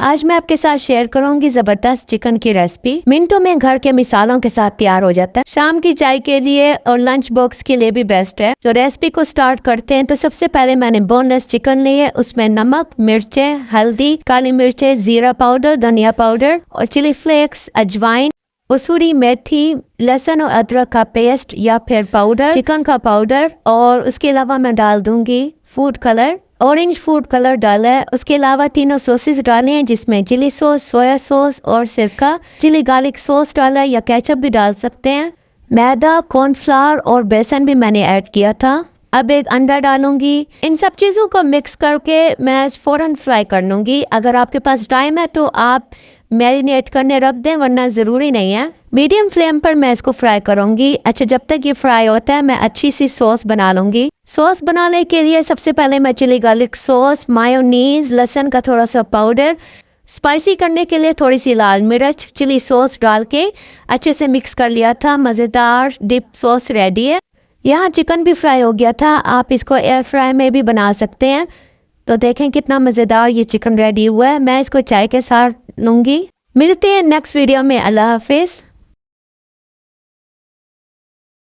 आज मैं आपके साथ शेयर करूंगी जबरदस्त चिकन की रेसिपी। मिनटों में घर के मिसालों के साथ तैयार हो जाता है। शाम की चाय के लिए और लंच बॉक्स के लिए भी बेस्ट है। तो रेसिपी को स्टार्ट करते हैं। तो सबसे पहले मैंने बोनलेस चिकन ली है। उसमें नमक, मिर्चें, हल्दी, काली मिर्चें, जीरा पाउडर, धनिया पाउडर और चिली फ्लेक्स, अजवाइन, कसूरी मेथी, लहसुन और अदरक का पेस्ट या फिर पाउडर, चिकन का पाउडर और उसके अलावा मैं डाल दूंगी food colour, orange food colour डाला है। उसके अलावा तीनों सॉसेस डाले हैं जिसमें चिली सॉस, सोया सॉस और सिरका, चिली गार्लिक सॉस डाला है या केचप भी डाल सकते हैं। मैदा, कॉर्नफ्लावर और बेसन भी मैंने ऐड किया था। अब एक अंडा डालूंगी। इन सब चीज़ों को मिक्स करके मैं फ़ौरन फ्राई कर लूँगी। अगर आपके पास टाइम है तो आप मैरिनेट करने रख दें, वरना ज़रूरी नहीं है। मीडियम फ्लेम पर मैं इसको फ्राई करूँगी। अच्छा, जब तक ये फ्राई होता है मैं अच्छी सी सॉस बना लूँगी। सॉस बनाने के लिए सबसे पहले मैं चिली गार्लिक सॉस, मायोनीज, लहसुन का थोड़ा सा पाउडर, स्पाइसी करने के लिए थोड़ी सी लाल मिर्च, चिली सॉस डाल के अच्छे से मिक्स कर लिया था। मज़ेदार डिप सॉस रेडी है। यहाँ चिकन भी फ्राई हो गया था। आप इसको एयर फ्राई में भी बना सकते हैं। तो देखें कितना मज़ेदार ये चिकन रेडी हुआ है। मैं इसको चाय के साथ लूँगी। मिलते हैं नेक्स्ट वीडियो में। अल्लाह हाफिज़।